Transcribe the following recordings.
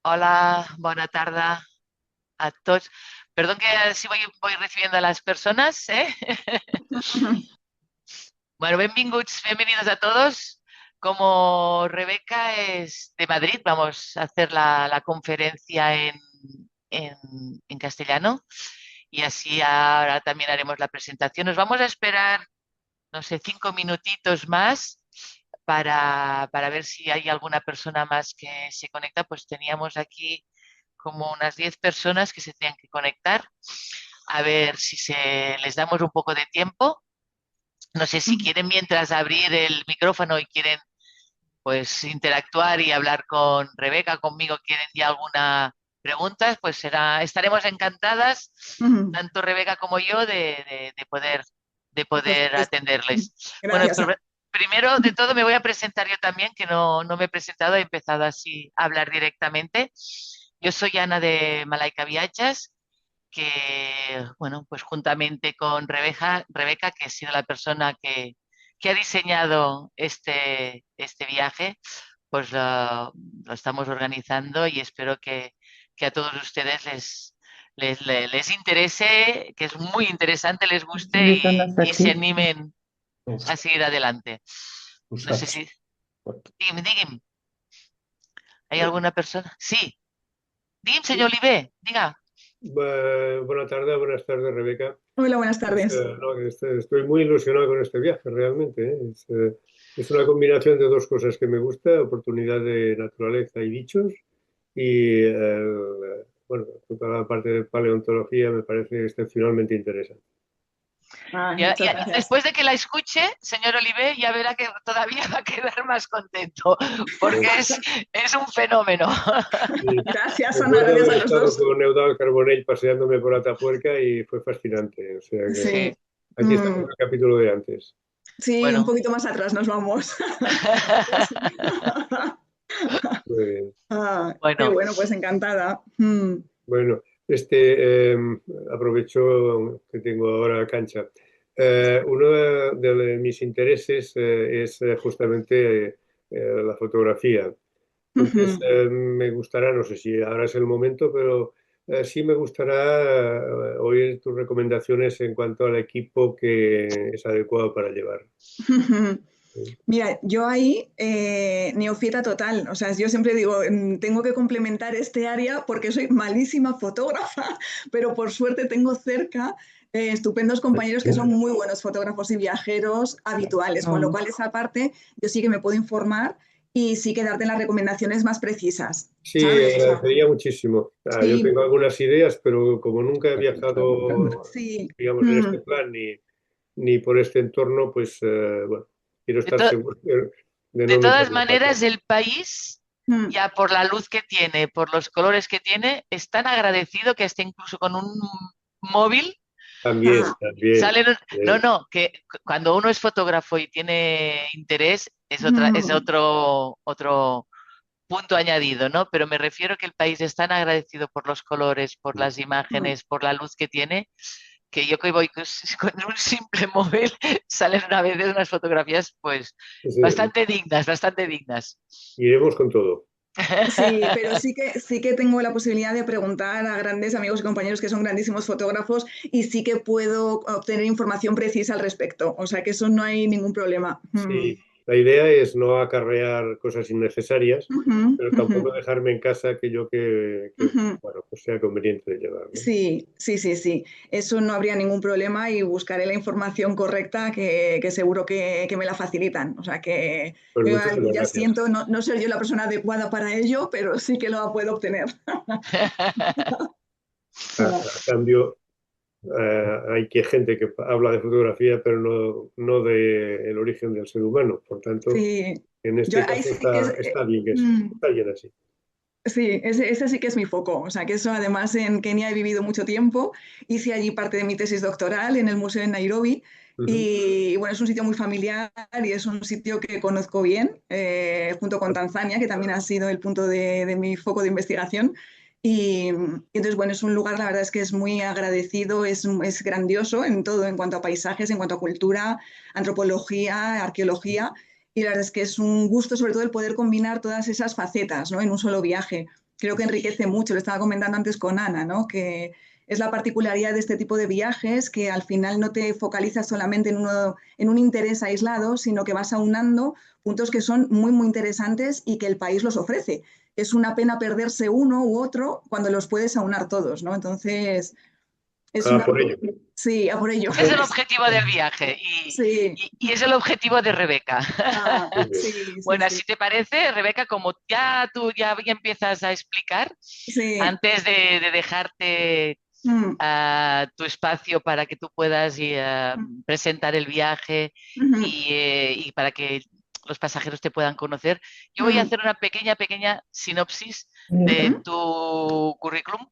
Hola, bona tarda a tots. Perdó que si voy recibiendo a las personas, ¿eh? Bueno, bienvenidos a todos. Como Rebeca es de Madrid, vamos a hacer la conferencia en, en castellano y así ahora también haremos la presentación. Nos vamos a esperar, no sé, 5 minutitos más para ver si hay alguna persona más que se conecta. Pues teníamos aquí como unas 10 personas que se tenían que conectar. A ver si les damos un poco de tiempo. No sé si quieren mientras abrir el micrófono y quieren pues interactuar y hablar con Rebeca, conmigo, quieren ya alguna pregunta, pues estaremos encantadas, Ujú. tanto Rebeca como yo, de Por poder supuesto. atenderles. Bueno, Gracias. primero de todo me voy a presentar yo también, que no me he presentado, he empezado así a hablar directamente. Yo soy Ana de Malaika Viatges, que, bueno, pues juntamente con Rebeca, que ha sido la persona que ha diseñado este viaje, pues lo estamos organizando y espero que a todos ustedes les interese, que es muy interesante, les guste Invitando hasta y se aquí. animen a Eso, seguir adelante. No sé muchacho. si... Digui'm, ¿hay alguna persona? Sí, digui'm, senyor Oliver, diga. Buenas tardes, Rebeca. Hola, buenas tardes. No, estoy muy ilusionado con este viaje, realmente, ¿eh? Es una combinación de dos cosas que me gusta, oportunidad de naturaleza y bichos, y bueno, toda la parte de paleontología me parece excepcionalmente interesante. Muchas gracias. Después de que la escuche, señor Oliver, ya verá que todavía va a quedar más contento, porque es un fenómeno. Y Gracias, Ana, recuerdo gracias haber a los estado dos. con Eudald Carbonell paseándome por Atapuerca y fue fascinante. O sea que Sí, Sí, aquí estamos en el capítulo de antes. sí, un bueno. poquito más atrás nos vamos. Muy bien. Qué Bueno, bueno, pues encantada. Bueno, aprovecho que tengo ahora cancha. Uno de mis intereses es justamente la fotografía. Entonces, me gustará, no sé si ahora es el momento, pero sí me gustará oír tus recomendaciones en cuanto al equipo que es adecuado para llevar. Mira, yo ahí, neófita total, o sea, yo siempre digo, tengo que complementar este área porque soy malísima fotógrafa, pero por suerte tengo cerca estupendos compañeros que son muy buenos fotógrafos y viajeros habituales, con lo cual esa parte yo sí que me puedo informar y sí que darte las recomendaciones más precisas, Sí, ¿sabes? O sea, agradecería muchísimo. Yo sí, tengo algunas ideas, pero como nunca he viajado, sí. digamos, en este plan ni por este entorno, pues bueno, quiero de, estar to- seguro de de no todas meter la pata. maneras, el país, Mm. ya por la luz que tiene, por los colores que tiene, es tan agradecido que esté incluso con un móvil. También, también. Salen, no, Bien. no, que cuando uno es fotógrafo y tiene interés, es Mm. otro punto añadido, ¿no? Pero me refiero que el país es tan agradecido por los colores, por las Mm. imágenes, por la luz que tiene, que yo que voy con un simple móvil salen a veces unas fotografías, pues, Sí, bastante dignas, bastante dignas. iremos con todo. Sí, pero sí que tengo la posibilidad de preguntar a grandes amigos y compañeros que son grandísimos fotógrafos y sí que puedo obtener información precisa al respecto. O sea que eso no hay ningún problema. Sí, la idea es no acarrear cosas innecesarias, Ujú, pero ujú, tampoco dejarme en casa aquello ujú. bueno, pues sea conveniente de llevar, ¿no? Sí, sí, sí, sí. Eso no habría ningún problema y buscaré la información correcta que seguro que me la facilitan. O sea que Pues yo muchísimas ya gracias. siento no ser yo la persona adecuada para ello, pero sí que lo puedo obtener. A cambio, hay que gente que habla de fotografía, pero no de el origen del ser humano. Por tanto, Sí, en yo este ahí caso sí que es, está bien mm, está bien así. sí, ese sí que es mi foco. O sea, que eso además en Kenia he vivido mucho tiempo. Hice allí parte de mi tesis doctoral en el museo en Nairobi. Ujú. Y bueno, es un sitio muy familiar y es un sitio que conozco bien, junto con Tanzania, que también ha sido el punto de mi foco de investigación. Y entonces, bueno, es un lugar, la verdad es que es muy agradecido, es grandioso en todo, en cuanto a paisajes, en cuanto a cultura, antropología, arqueología. Y la verdad es que es un gusto, sobre todo, el poder combinar todas esas facetas, ¿no? En un solo viaje. creo que enriquece mucho. Lo estaba comentando antes con Ana, ¿no? Que es la particularidad de este tipo de viajes, que al final no te focalizas solamente en un interés aislado, sino que vas aunando puntos que son muy, muy interesantes y que el país los ofrece. Es una pena perderse uno u otro cuando los puedes aunar todos, ¿no? Entonces, es una... Por ello. Sí, a por ello. Ese es el objetivo del viaje Sí. y es el objetivo de Rebeca. Ah, Muy bien. sí, sí, Bueno, sí. así te parece, Rebeca, como ya tú ya empiezas a explicar, Sí. antes de dejarte Mm, tu espacio para que tú puedas mm, presentar el viaje ujú, y para que los pasajeros te puedan conocer, yo voy a mm, hacer una pequeña sinopsis de ujú, tu currículum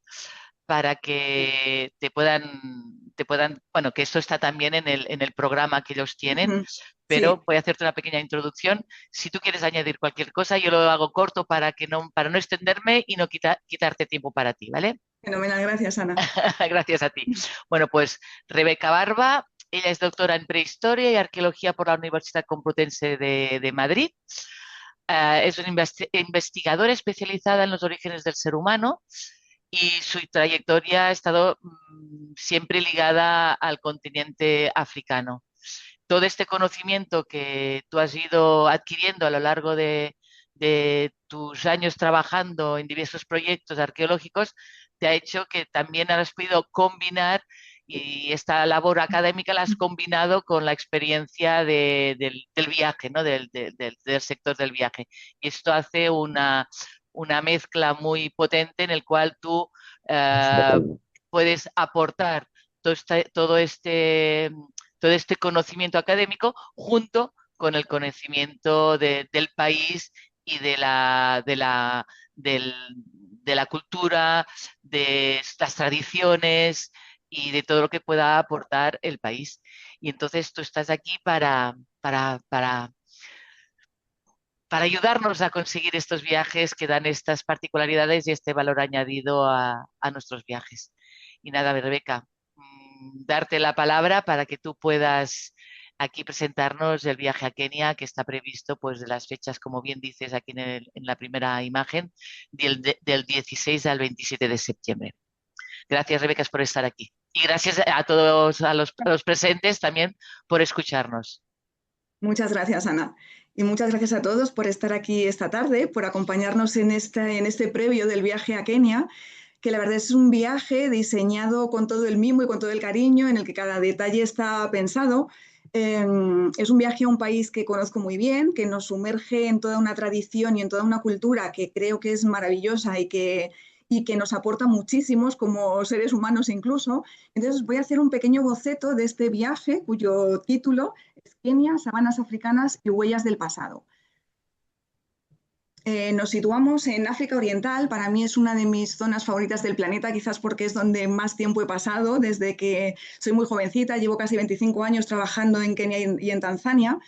para que bueno, que esto está también en el programa que ellos tienen, ujú. Sí, pero voy a hacerte una pequeña introducción. Si tú quieres añadir cualquier cosa, yo lo hago corto para no extenderme y no quitarte tiempo para ti, ¿vale? fenomenal, gracias, Ana. Gracias a ti. Bueno, pues Rebeca Barba, ella es doctora en prehistoria y arqueología por la Universidad Complutense de Madrid. Es una investigadora especializada en los orígenes del ser humano y su trayectoria ha estado siempre ligada al continente africano. Todo este conocimiento que tú has ido adquiriendo a lo largo de tus años trabajando en diversos proyectos arqueológicos te ha hecho que también has podido combinar y esta labor académica la has combinado con la experiencia del viaje, ¿no? Del sector del viaje. Y esto hace una mezcla muy potente en el cual tú eh, puedes aportar todo todo este conocimiento académico junto con el conocimiento del país y de la cultura, de las tradiciones y de todo lo que pueda aportar el país. Y entonces tú estás aquí para ayudarnos a conseguir estos viajes que dan estas particularidades y este valor añadido a nuestros viajes. Y nada, Rebeca, darte la palabra para que tú puedas aquí presentarnos el viaje a Kenia que está previsto pues de las fechas, como bien dices aquí en la primera imagen, del 16 al 27 de septiembre. Gracias, Rebeca, por estar aquí. Y gracias a todos, a los presentes también por escucharnos. Muchas gracias, Ana. Y muchas gracias a todos por estar aquí esta tarde, por acompañarnos en este previo del viaje a Kenia, que la verdad es un viaje diseñado con todo el mimo y con todo el cariño, en el que cada detalle está pensado. Es un viaje a un país que conozco muy bien, que nos sumerge en toda una tradición y en toda una cultura que creo que es maravillosa y que nos aporta muchísimos como seres humanos incluso. Entonces voy a hacer un pequeño boceto de este viaje, cuyo título es Kenia, sabanas africanas y huellas del pasado. Nos situamos en África Oriental. Para mí es una de mis zonas favoritas del planeta, quizás porque es donde más tiempo he pasado desde que soy muy jovencita. Llevo casi 25 años trabajando en Kenia y en Tanzania.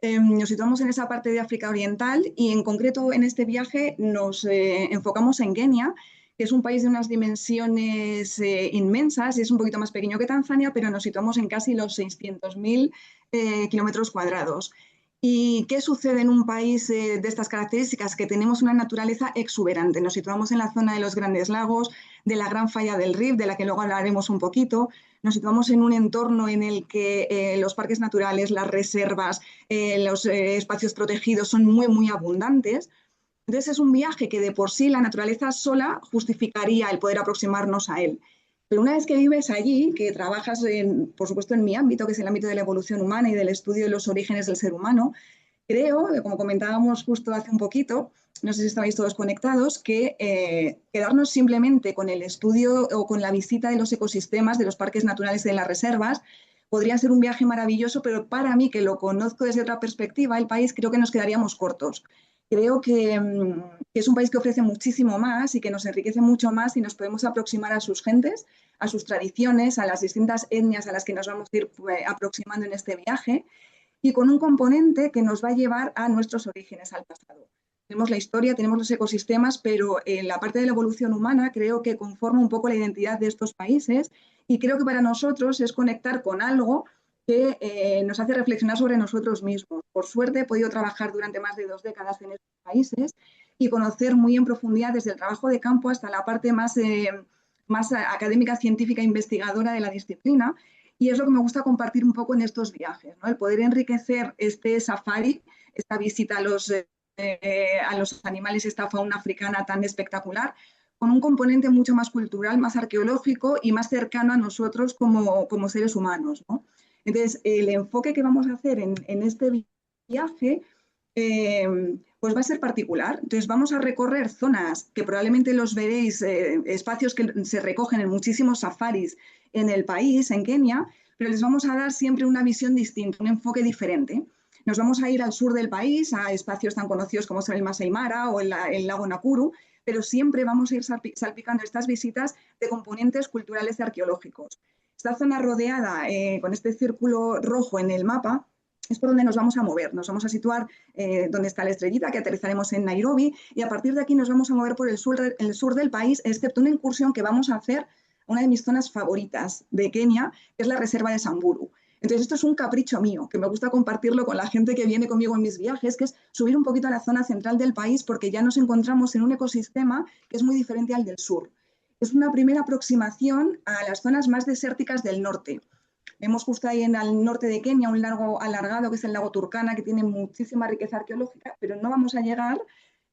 Nos situamos en esa parte de África Oriental y en concreto en este viaje nos enfocamos en Kenia, que es un país de unas dimensiones inmensas y es un poquito más pequeño que Tanzania, pero nos situamos en casi los 600.000 kilómetros cuadrados. ¿Y qué sucede en un país de estas características? Que tenemos una naturaleza exuberante. Nos situamos en la zona de los Grandes Lagos, de la Gran Falla del Rift, de la que luego hablaremos un poquito. Nos situamos en un entorno en el que los parques naturales, las reservas, los espacios protegidos son muy, muy abundantes. Entonces es un viaje que de por sí la naturaleza sola justificaría el poder aproximarnos a él. Pero una vez que vives allí, que trabajas, por supuesto, en mi ámbito, que es el ámbito de la evolución humana y del estudio de los orígenes del ser humano, creo, como comentábamos justo hace un poquito, no sé si estabais todos conectados, que quedarnos simplemente con el estudio o con la visita de los ecosistemas, de los parques naturales y de las reservas, podría ser un viaje maravilloso, pero para mí, que lo conozco desde otra perspectiva, el país, creo que nos quedaríamos cortos. Creo que es un país que ofrece muchísimo más y que nos enriquece mucho más y nos podemos aproximar a sus gentes, a sus tradiciones, a las distintas etnias a las que nos vamos a ir aproximando en este viaje y con un componente que nos va a llevar a nuestros orígenes, al pasado. Tenemos la historia, tenemos los ecosistemas, pero en la parte de la evolución humana creo que conforma un poco la identidad de estos países y creo que para nosotros es conectar con algo que nos hace reflexionar sobre nosotros mismos. Por suerte he podido trabajar durante más de 2 décadas en estos países y conocer muy en profundidad desde el trabajo de campo hasta la parte más académica, científica, investigadora de la disciplina. Y es lo que me gusta compartir un poco en estos viajes, ¿no? El poder enriquecer este safari, esta visita a los animales, esta fauna africana tan espectacular, con un componente mucho más cultural, más arqueológico y más cercano a nosotros como seres humanos, ¿no? Entonces, el enfoque que vamos a hacer en este viaje pues va a ser particular. Entonces vamos a recorrer zonas que probablemente los veréis, espacios que se recogen en muchísimos safaris en el país, en Kenia, pero les vamos a dar siempre una visión distinta, un enfoque diferente. Nos vamos a ir al sur del país, a espacios tan conocidos como son el Masai Mara o el lago Nakuru, pero siempre vamos a ir salpicando estas visitas de componentes culturales y arqueológicos. Esta zona rodeada con este círculo rojo en el mapa es por donde nos vamos a mover. Nos vamos a situar donde está la estrellita, que aterrizaremos en Nairobi, y a partir de aquí nos vamos a mover por el sur del país, excepto una incursión que vamos a hacer a una de mis zonas favoritas de Kenia, que es la reserva de Samburu. Entonces, esto es un capricho mío, que me gusta compartirlo con la gente que viene conmigo en mis viajes, que es subir un poquito a la zona central del país, porque ya nos encontramos en un ecosistema que es muy diferente al del sur. Es una primera aproximación a las zonas más desérticas del norte. Vemos justo ahí en el norte de Kenia un lago alargado que es el lago Turkana, que tiene muchísima riqueza arqueológica, pero no vamos a llegar,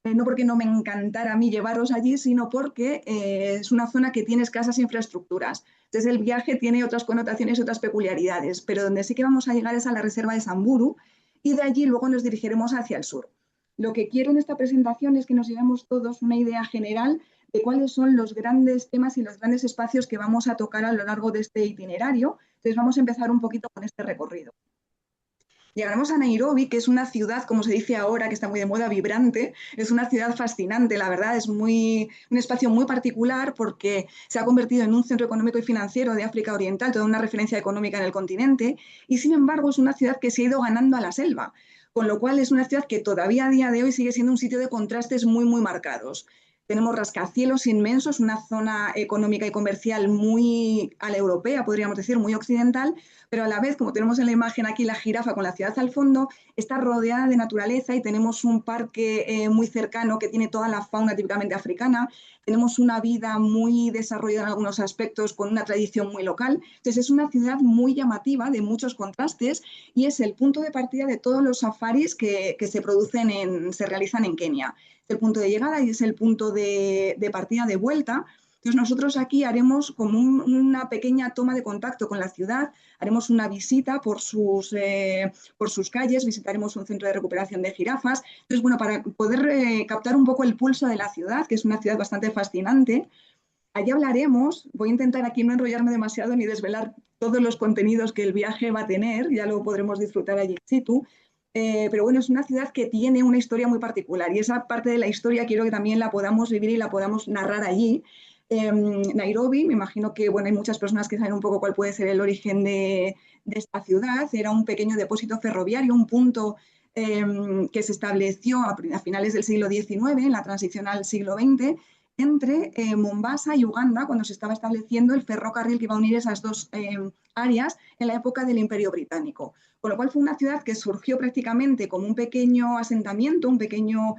no porque no me encantara a mí llevaros allí, sino porque es una zona que tiene escasas infraestructuras. Entonces el viaje tiene otras connotaciones y otras peculiaridades, pero donde sí que vamos a llegar es a la reserva de Samburu y de allí luego nos dirigiremos hacia el sur. Lo que quiero en esta presentación es que nos llevemos todos una idea general de cuáles son los grandes temas y los grandes espacios que vamos a tocar a lo largo de este itinerario. Entonces vamos a empezar un poquito con este recorrido. Llegaremos a Nairobi, que es una ciudad, como se dice ahora, que está muy de moda, vibrante. Es una ciudad fascinante, la verdad, es un espacio muy particular porque se ha convertido en un centro económico y financiero de África Oriental, toda una referencia económica en el continente, y sin embargo es una ciudad que se ha ido ganando a la selva, con lo cual es una ciudad que todavía a día de hoy sigue siendo un sitio de contrastes muy, muy marcados. Tenemos rascacielos inmensos, una zona económica y comercial muy a la europea, podríamos decir, muy occidental, pero a la vez, como tenemos en la imagen aquí la jirafa con la ciudad al fondo, está rodeada de naturaleza y tenemos un parque muy cercano que tiene toda la fauna típicamente africana. Tenemos una vida muy desarrollada en algunos aspectos con una tradición muy local. Entonces es una ciudad muy llamativa, de muchos contrastes, y es el punto de partida de todos los safaris que se realizan en Kenia. Es el punto de llegada y es el punto de partida de vuelta. Entonces nosotros aquí haremos como una pequeña toma de contacto con la ciudad, haremos una visita por sus calles, visitaremos un centro de recuperación de jirafas. Entonces, bueno, para poder captar un poco el pulso de la ciudad, que es una ciudad bastante fascinante, allí hablaremos, voy a intentar aquí no enrollarme demasiado ni desvelar todos los contenidos que el viaje va a tener, ya lo podremos disfrutar allí in situ. Pero bueno, es una ciudad que tiene una historia muy particular y esa parte de la historia quiero que también la podamos vivir y la podamos narrar allí. Nairobi, me imagino que bueno, hay muchas personas que saben un poco cuál puede ser el origen de esta ciudad. Era un pequeño depósito ferroviario, un punto que se estableció a finales del siglo XIX, en la transición al siglo XX, entre Mombasa y Uganda, cuando se estaba estableciendo el ferrocarril que iba a unir esas dos áreas en la época del Imperio Británico. Con lo cual fue una ciudad que surgió prácticamente como un pequeño asentamiento, un pequeño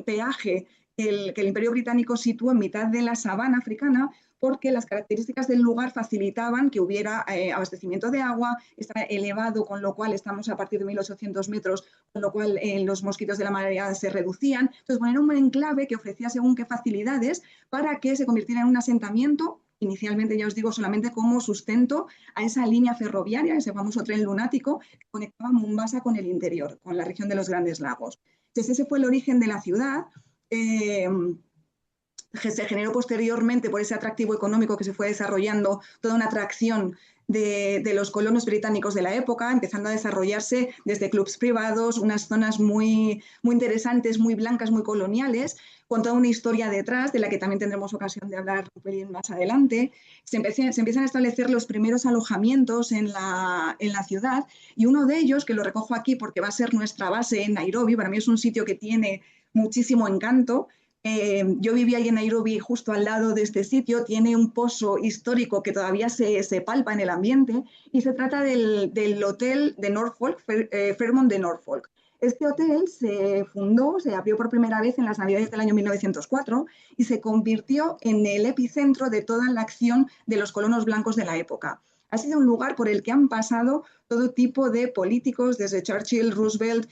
peaje que el Imperio Británico situó en mitad de la sabana africana, porque las características del lugar facilitaban que hubiera abastecimiento de agua, está elevado, con lo cual estamos a partir de 1800 metros, con lo cual los mosquitos de la malaria se reducían. Entonces, bueno, era un enclave que ofrecía según qué facilidades para que se convirtiera en un asentamiento, inicialmente, ya os digo, solamente como sustento a esa línea ferroviaria, ese famoso tren lunático que conectaba Mombasa con el interior, con la región de los Grandes Lagos. Entonces, ese fue el origen de la ciudad. Se generó posteriormente por ese atractivo económico que se fue desarrollando toda una atracción de los colonos británicos de la época, empezando a desarrollarse desde clubs privados, unas zonas muy, muy interesantes, muy blancas, muy coloniales, con toda una historia detrás, de la que también tendremos ocasión de hablar un pelín más adelante. Se empiezan a establecer los primeros alojamientos en la ciudad, y uno de ellos, que lo recojo aquí porque va a ser nuestra base en Nairobi, para mí es un sitio que tiene muchísimo encanto. Yo vivía ahí en Nairobi, justo al lado de este sitio, tiene un pozo histórico que todavía se palpa en el ambiente, y se trata del hotel de Norfolk, Fairmont de Norfolk. Este hotel se fundó, se abrió por primera vez en las Navidades del año 1904 y se convirtió en el epicentro de toda la acción de los colonos blancos de la época. Ha sido un lugar por el que han pasado todo tipo de políticos, desde Churchill, Roosevelt,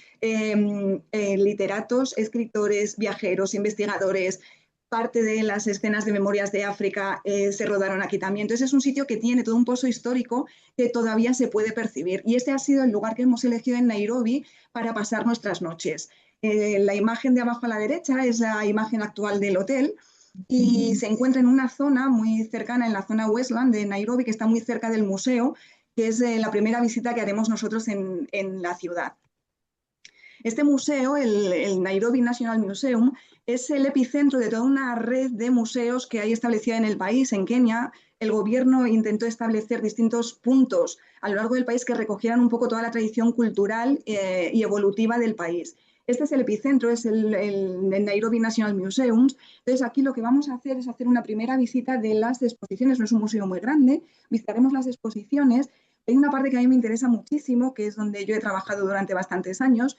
literatos, escritores, viajeros, investigadores. Parte de las escenas de Memorias de África se rodaron aquí también. Entonces es un sitio que tiene todo un pozo histórico que todavía se puede percibir. Y este ha sido el lugar que hemos elegido en Nairobi para pasar nuestras noches. La imagen de abajo a la derecha es la imagen actual del hotel y se encuentra en una zona muy cercana, en la zona Westland de Nairobi, que está muy cerca del museo, que es la primera visita que haremos nosotros en la ciudad. Este museo, el Nairobi National Museum, es el epicentro de toda una red de museos que hay establecida en el país. En Kenia, el gobierno intentó establecer distintos puntos a lo largo del país que recogieran un poco toda la tradición cultural y evolutiva del país. Este es el epicentro, es el Nairobi National Museum. Entonces, aquí lo que vamos a hacer es hacer una primera visita de las exposiciones. No es un museo muy grande, visitaremos las exposiciones. Hay una parte que a mí me interesa muchísimo, que es donde yo he trabajado durante bastantes años,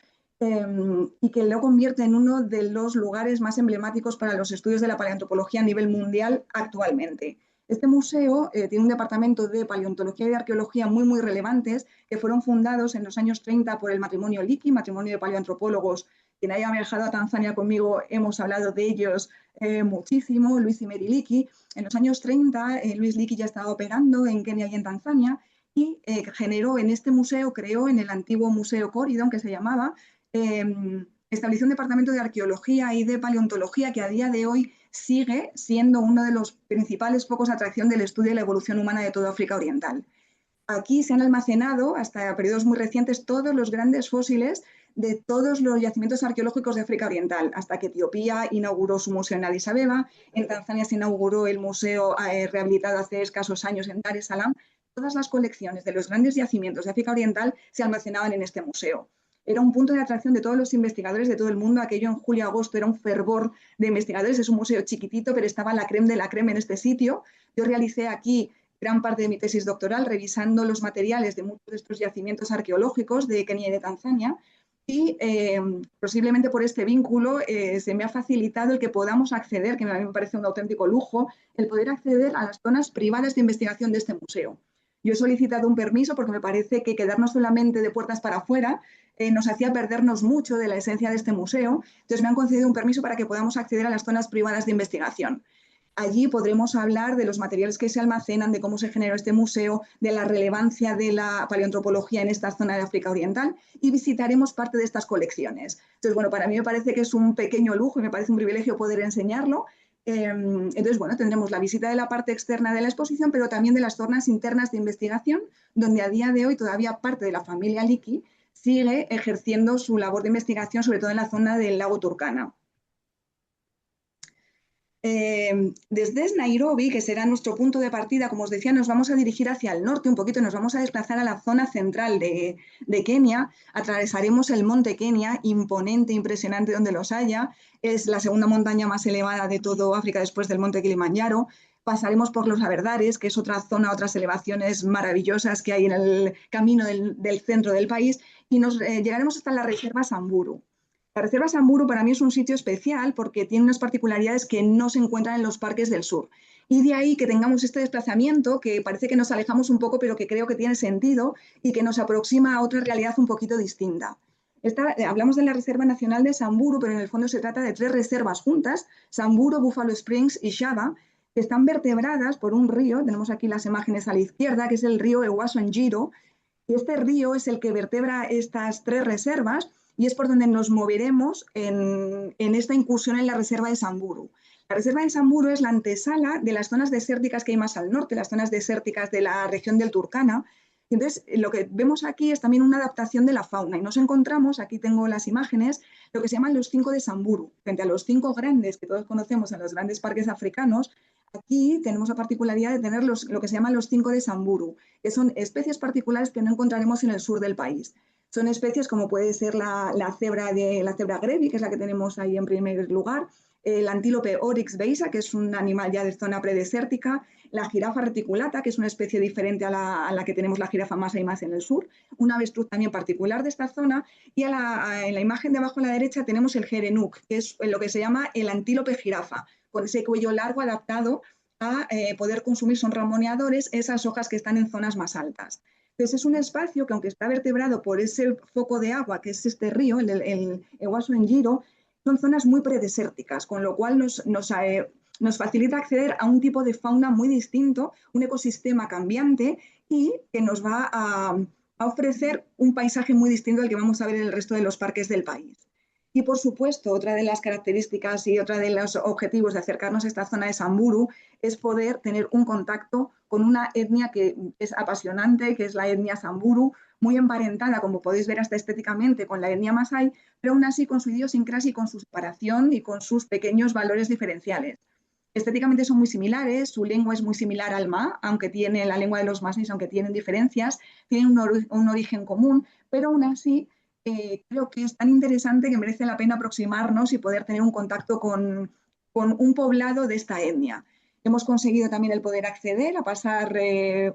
y que lo convierte en uno de los lugares más emblemáticos para los estudios de la paleoantropología a nivel mundial actualmente. Este museo tiene un departamento de paleontología y de arqueología muy relevantes que fueron fundados en los años 30 por el matrimonio Leakey, matrimonio de paleoantropólogos. Quien haya viajado a Tanzania conmigo, hemos hablado de ellos muchísimo, Luis y Mary Leakey. En los años 30, Luis Leakey ya estaba operando en Kenia y en Tanzania y generó en este museo, creó en el antiguo Museo Corydon, que se llamaba, estableció un departamento de arqueología y de paleontología que a día de hoy sigue siendo uno de los principales focos de atracción del estudio de la evolución humana de toda África Oriental. Aquí se han almacenado, hasta periodos muy recientes, todos los grandes fósiles de todos los yacimientos arqueológicos de África Oriental, hasta que Etiopía inauguró su museo en Addis Abeba, en Tanzania se inauguró el museo rehabilitado hace escasos años en Dar es Salaam. Todas las colecciones de los grandes yacimientos de África Oriental se almacenaban en este museo. Era un punto de atracción de todos los investigadores de todo el mundo. Aquello en julio-agosto era un fervor de investigadores. Es un museo chiquitito, pero estaba la creme de la creme en este sitio. Yo realicé aquí gran parte de mi tesis doctoral revisando los materiales de muchos de estos yacimientos arqueológicos de Kenia y de Tanzania. Y posiblemente por este vínculo se me ha facilitado el que podamos acceder, que a mí me parece un auténtico lujo, el poder acceder a las zonas privadas de investigación de este museo. Yo he solicitado un permiso porque me parece que quedarnos solamente de puertas para afuera nos hacía perdernos mucho de la esencia de este museo. Entonces me han concedido un permiso para que podamos acceder a las zonas privadas de investigación. Allí podremos hablar de los materiales que se almacenan, de cómo se generó este museo, de la relevancia de la paleoantropología en esta zona de África Oriental y visitaremos parte de estas colecciones. Entonces, bueno, para mí me parece que es un pequeño lujo y me parece un privilegio poder enseñarlo. Entonces, bueno, tendremos la visita de la parte externa de la exposición, pero también de las zonas internas de investigación, donde a día de hoy todavía parte de la familia Leakey sigue ejerciendo su labor de investigación, sobre todo en la zona del lago Turkana. Desde Nairobi, que será nuestro punto de partida, como os decía, nos vamos a dirigir hacia el norte un poquito, nos vamos a desplazar a la zona central de Kenia, atravesaremos el monte Kenia, imponente, impresionante donde los haya, es la segunda montaña más elevada de todo África después del monte Kilimanjaro. Pasaremos por los Aberdares, que es otra zona, otras elevaciones maravillosas que hay en el camino del centro del país, y llegaremos hasta la reserva Samburu. La reserva Samburu para mí es un sitio especial porque tiene unas particularidades que no se encuentran en los parques del sur. Y de ahí que tengamos este desplazamiento, que parece que nos alejamos un poco, pero que creo que tiene sentido y que nos aproxima a otra realidad un poquito distinta. Hablamos de la Reserva Nacional de Samburu, pero en el fondo se trata de 3 reservas juntas, Samburu, Buffalo Springs y Shaba, que están vertebradas por un río. Tenemos aquí las imágenes a la izquierda, que es el río Ewaso Njiro. Y este río es el que vertebra estas 3 reservas y es por donde nos moveremos en esta incursión en la reserva de Samburu. La reserva de Samburu es la antesala de las zonas desérticas que hay más al norte, las zonas desérticas de la región del Turkana. Entonces, lo que vemos aquí es también una adaptación de la fauna y nos encontramos, aquí tengo las imágenes, lo que se llaman los 5 de Samburu. Frente a los 5 grandes que todos conocemos en los grandes parques africanos, aquí tenemos la particularidad de tener lo que se llaman los 5 de Samburu, que son especies particulares que no encontraremos en el sur del país. Son especies como puede ser la cebra grevi, que es la que tenemos ahí en primer lugar, el antílope Oryx beisa, que es un animal ya de zona predesértica, la jirafa reticulata, que es una especie diferente a la que tenemos la jirafa Masai Mara en el sur, un avestruz también particular de esta zona, y en la imagen de abajo a la derecha tenemos el gerenuk, que es lo que se llama el antílope jirafa, con ese cuello largo adaptado a poder consumir, son ramoneadores, esas hojas que están en zonas más altas. Entonces es un espacio que, aunque está vertebrado por ese foco de agua, que es este río, el Eguaso Njiro, son zonas muy predesérticas, con lo cual nos facilita acceder a un tipo de fauna muy distinto, un ecosistema cambiante y que nos va a ofrecer un paisaje muy distinto al que vamos a ver en el resto de los parques del país. Y por supuesto, otra de las características y otra de los objetivos de acercarnos a esta zona de Samburu es poder tener un contacto con una etnia que es apasionante, que es la etnia Samburu, muy emparentada, como podéis ver hasta estéticamente, con la etnia Masai, pero aún así con su idiosincrasia y con su separación y con sus pequeños valores diferenciales. Estéticamente son muy similares, su lengua es muy similar al Ma, aunque tiene la lengua de los Masais, aunque tienen diferencias, tienen un origen común, pero aún así creo que es tan interesante que merece la pena aproximarnos y poder tener un contacto con un poblado de esta etnia. Hemos conseguido también el poder acceder a pasar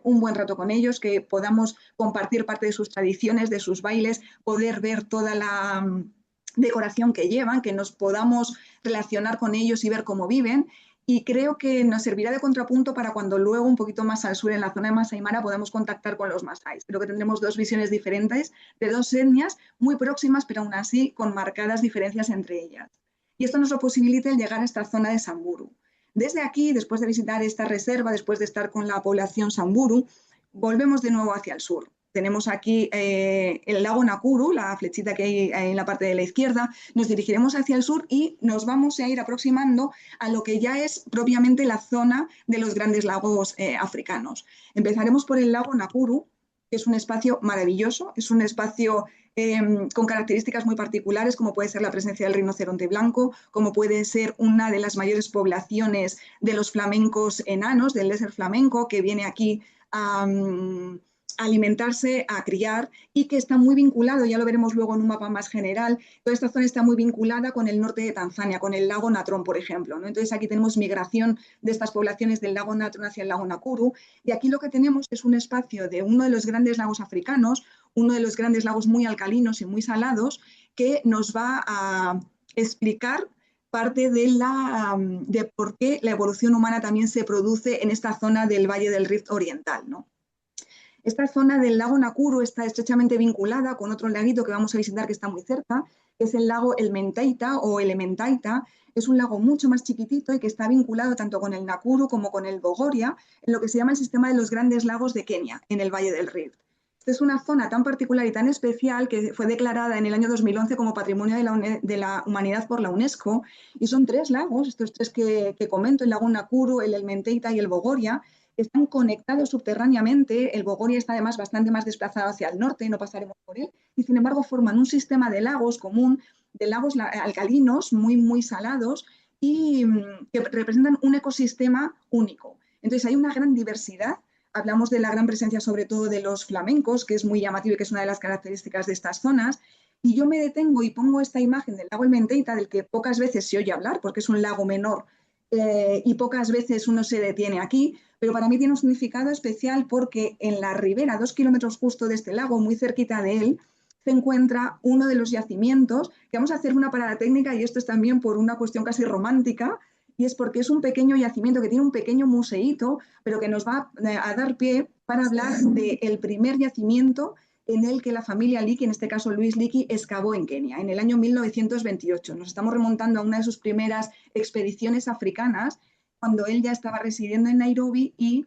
un buen rato con ellos, que podamos compartir parte de sus tradiciones, de sus bailes, poder ver toda la decoración que llevan, que nos podamos relacionar con ellos y ver cómo viven. Y creo que nos servirá de contrapunto para cuando luego, un poquito más al sur, en la zona de Masai Mara, podamos contactar con los Masais. Creo que tendremos dos visiones diferentes de dos etnias muy próximas, pero aún así con marcadas diferencias entre ellas. Y esto nos lo posibilita el llegar a esta zona de Samburu. Desde aquí, después de visitar esta reserva, después de estar con la población Samburu, volvemos de nuevo hacia el sur. Tenemos aquí el lago Nakuru, la flechita que hay en la parte de la izquierda. Nos dirigiremos hacia el sur y nos vamos a ir aproximando a lo que ya es propiamente la zona de los grandes lagos africanos. Empezaremos por el lago Nakuru, que es un espacio maravilloso, es un espacio con características muy particulares, como puede ser la presencia del rinoceronte blanco, como puede ser una de las mayores poblaciones de los flamencos enanos, del léser flamenco, que viene aquí a alimentarse, a criar, y que está muy vinculado, ya lo veremos luego en un mapa más general, toda esta zona está muy vinculada con el norte de Tanzania, con el lago Natron, por ejemplo, ¿no? Entonces aquí tenemos migración de estas poblaciones del lago Natron hacia el lago Nakuru, y aquí lo que tenemos es un espacio de uno de los grandes lagos africanos, uno de los grandes lagos muy alcalinos y muy salados, que nos va a explicar parte de por qué la evolución humana también se produce en esta zona del Valle del Rift Oriental, ¿no? Esta zona del lago Nakuru está estrechamente vinculada con otro laguito que vamos a visitar que está muy cerca, que es el lago Elementaita o Elementaita. Es un lago mucho más chiquitito y que está vinculado tanto con el Nakuru como con el Bogoria, en lo que se llama el sistema de los grandes lagos de Kenia, en el Valle del Rift. Esta es una zona tan particular y tan especial que fue declarada en el año 2011 como Patrimonio de la Humanidad por la UNESCO, y son tres lagos, estos tres que comento, el lago Nakuru, el Elementaita y el Bogoria, están conectados subterráneamente. El Bogoria está además bastante más desplazado hacia el norte, no pasaremos por él, y sin embargo forman un sistema de lagos común, de lagos alcalinos muy, muy salados y que representan un ecosistema único. Entonces hay una gran diversidad. Hablamos de la gran presencia sobre todo de los flamencos, que es muy llamativo y que es una de las características de estas zonas. Y yo me detengo y pongo esta imagen del lago Elementaita, del que pocas veces se oye hablar, porque es un lago menor y pocas veces uno se detiene aquí, pero para mí tiene un significado especial porque en la ribera, 2 kilómetros justo de este lago, muy cerquita de él, se encuentra uno de los yacimientos, que vamos a hacer una parada técnica, y esto es también por una cuestión casi romántica, y es porque es un pequeño yacimiento que tiene un pequeño museíto, pero que nos va a dar pie para hablar del primer yacimiento en el que la familia Leakey, en este caso Luis Leakey, excavó en Kenia, en el año 1928. Nos estamos remontando a una de sus primeras expediciones africanas, cuando él ya estaba residiendo en Nairobi y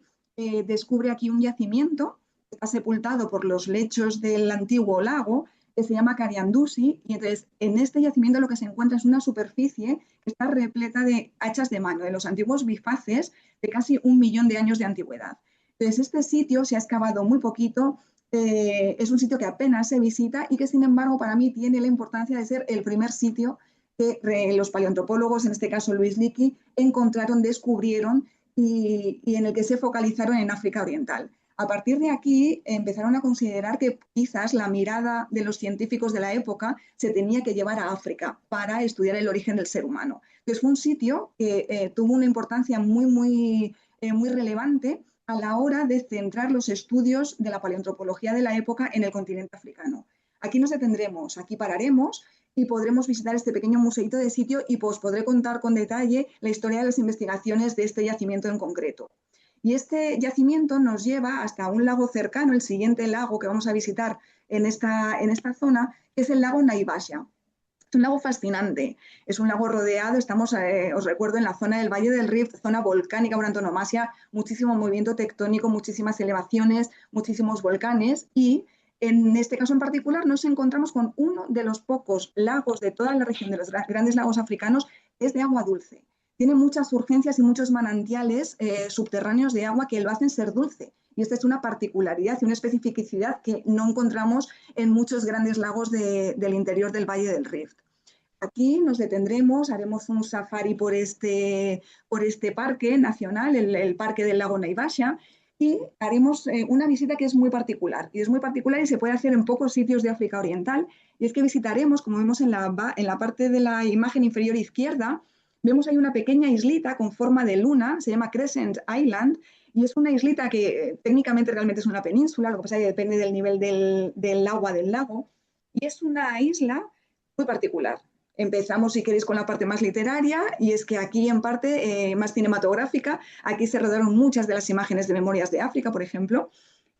descubre aquí un yacimiento que está sepultado por los lechos del antiguo lago, que se llama Kariandusi, y entonces en este yacimiento lo que se encuentra es una superficie que está repleta de hachas de mano, de los antiguos bifaces de casi 1 millón de años de antigüedad. Entonces este sitio se ha excavado muy poquito, es un sitio que apenas se visita y que sin embargo para mí tiene la importancia de ser el primer sitio que los paleoantropólogos, en este caso Luis Leakey, encontraron, descubrieron y en el que se focalizaron en África Oriental. A partir de aquí empezaron a considerar que quizás la mirada de los científicos de la época se tenía que llevar a África para estudiar el origen del ser humano. Entonces fue un sitio que tuvo una importancia muy relevante a la hora de centrar los estudios de la paleoantropología de la época en el continente africano. Aquí nos detendremos, aquí pararemos y podremos visitar este pequeño museito de sitio y pues podré contar con detalle la historia de las investigaciones de este yacimiento en concreto. Y este yacimiento nos lleva hasta un lago cercano, el siguiente lago que vamos a visitar en esta zona, que es el lago Naivasha. Es un lago fascinante, es un lago rodeado, estamos, os recuerdo, en la zona del Valle del Rift, zona volcánica por antonomasia, muchísimo movimiento tectónico, muchísimas elevaciones, muchísimos volcanes y en este caso en particular nos encontramos con uno de los pocos lagos de toda la región de los grandes lagos africanos que es de agua dulce. Tiene muchas urgencias y muchos manantiales subterráneos de agua que lo hacen ser dulce. Y esta es una particularidad y una especificidad que no encontramos en muchos grandes lagos del interior del Valle del Rift. Aquí nos detendremos, haremos un safari por este parque nacional, el Parque del Lago Naivasha, y haremos una visita que es muy particular. Y es muy particular y se puede hacer en pocos sitios de África Oriental. Y es que visitaremos, como vemos en la parte de la imagen inferior izquierda, vemos ahí una pequeña islita con forma de luna, se llama Crescent Island, y es una islita que técnicamente realmente es una península, lo que pasa es que depende del nivel del agua del lago, y es una isla muy particular. Empezamos, si queréis, con la parte más literaria, y es que aquí, en parte más cinematográfica, aquí se rodaron muchas de las imágenes de Memorias de África, por ejemplo,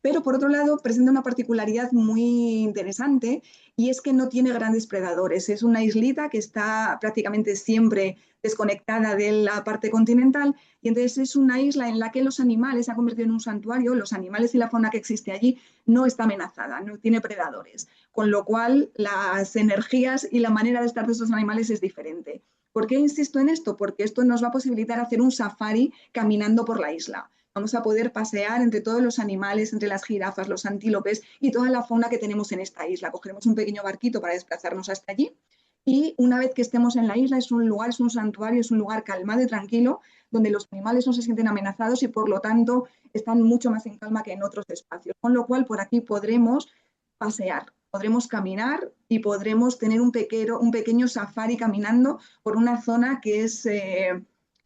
pero por otro lado presenta una particularidad muy interesante y es que no tiene grandes predadores. Es una islita que está prácticamente siempre desconectada de la parte continental y entonces es una isla en la que los animales se ha convertido en un santuario, los animales y la fauna que existe allí no está amenazada, no tiene predadores, con lo cual las energías y la manera de estar de esos animales es diferente. ¿Por qué insisto en esto? Porque esto nos va a posibilitar hacer un safari caminando por la isla. Vamos a poder pasear entre todos los animales, entre las jirafas, los antílopes y toda la fauna que tenemos en esta isla. Cogeremos un pequeño barquito para desplazarnos hasta allí y una vez que estemos en la isla es un lugar, es un santuario, es un lugar calmado y tranquilo donde los animales no se sienten amenazados y por lo tanto están mucho más en calma que en otros espacios. Con lo cual por aquí podremos pasear, podremos caminar y podremos tener un pequeño safari caminando por una zona que es...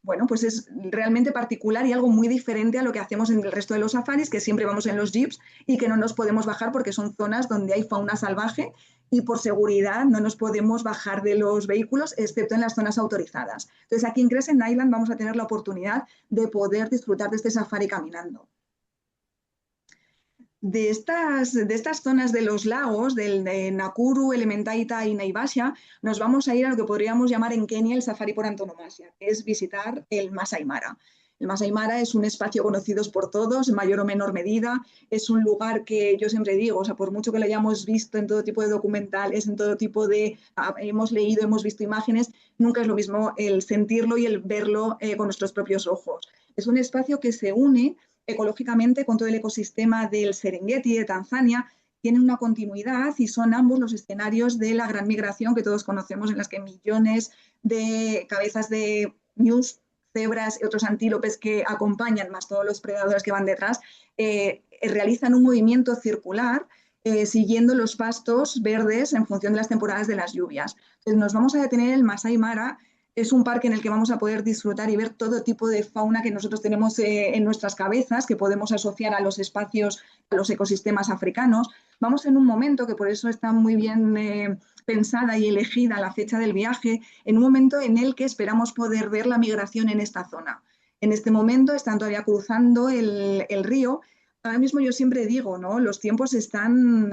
bueno, pues es realmente particular y algo muy diferente a lo que hacemos en el resto de los safaris, que siempre vamos en los jeeps y que no nos podemos bajar porque son zonas donde hay fauna salvaje y por seguridad no nos podemos bajar de los vehículos, excepto en las zonas autorizadas. Entonces aquí en Crescent Island vamos a tener la oportunidad de poder disfrutar de este safari caminando. De estas zonas de los lagos, de Nakuru, Elementaita y Naivasha, nos vamos a ir a lo que podríamos llamar en Kenia el safari por antonomasia, que es visitar el Masai Mara. El Masai Mara es un espacio conocido por todos, en mayor o menor medida. Es un lugar que yo siempre digo, o sea, por mucho que lo hayamos visto en todo tipo de documentales, en todo tipo de... hemos leído, hemos visto imágenes, nunca es lo mismo el sentirlo y el verlo con nuestros propios ojos. Es un espacio que se une ecológicamente con todo el ecosistema del Serengeti de Tanzania, tienen una continuidad y son ambos los escenarios de la gran migración que todos conocemos, en las que millones de cabezas de ñus, cebras y otros antílopes que acompañan, más todos los predadores que van detrás, realizan un movimiento circular siguiendo los pastos verdes en función de las temporadas de las lluvias. Entonces nos vamos a detener en el Masai Mara. Es un parque en el que vamos a poder disfrutar y ver todo tipo de fauna que nosotros tenemos en nuestras cabezas, que podemos asociar a los espacios, a los ecosistemas africanos. Vamos en un momento, que por eso está muy bien pensada y elegida la fecha del viaje, en un momento en el que esperamos poder ver la migración en esta zona. En este momento están todavía cruzando el río. Ahora mismo yo siempre digo, ¿no? Los tiempos están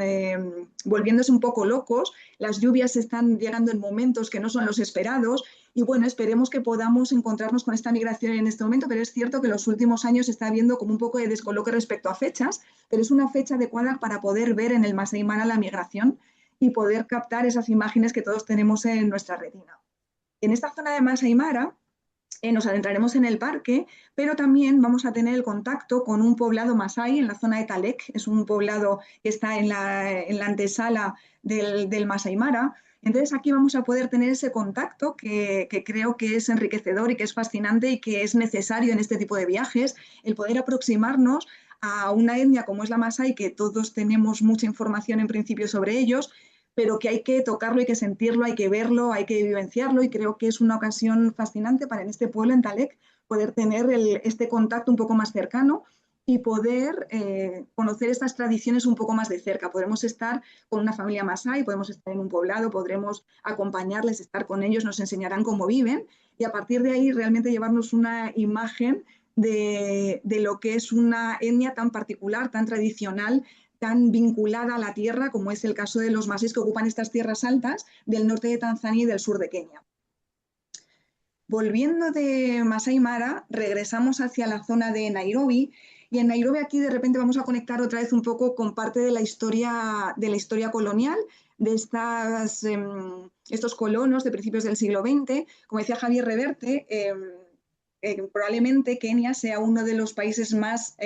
volviéndose un poco locos, las lluvias están llegando en momentos que no son los esperados y bueno, esperemos que podamos encontrarnos con esta migración en este momento, pero es cierto que en los últimos años se está habiendo como un poco de descoloque respecto a fechas, pero es una fecha adecuada para poder ver en el Masai Mara la migración y poder captar esas imágenes que todos tenemos en nuestra retina. En esta zona de Masai Mara nos adentraremos en el parque, pero también vamos a tener el contacto con un poblado masái en la zona de Talek. Es un poblado que está en la antesala del Masai Mara. Entonces aquí vamos a poder tener ese contacto que creo que es enriquecedor y que es fascinante y que es necesario en este tipo de viajes, el poder aproximarnos a una etnia como es la Masái, que todos tenemos mucha información en principio sobre ellos, pero que hay que tocarlo, hay que sentirlo, hay que verlo, hay que vivenciarlo, y creo que es una ocasión fascinante para en este pueblo, en Talek, poder tener este contacto un poco más cercano y poder conocer estas tradiciones un poco más de cerca. Podremos estar con una familia masái, podemos estar en un poblado, podremos acompañarles, estar con ellos, nos enseñarán cómo viven, y a partir de ahí realmente llevarnos una imagen de lo que es una etnia tan particular, tan tradicional, tan vinculada a la tierra, como es el caso de los masíes que ocupan estas tierras altas del norte de Tanzania y del sur de Kenia. Volviendo de Masai Mara, regresamos hacia la zona de Nairobi, y en Nairobi aquí de repente vamos a conectar otra vez un poco con parte de la historia colonial, de estos colonos de principios del siglo XX. Como decía Javier Reverte, probablemente Kenia sea uno de los países más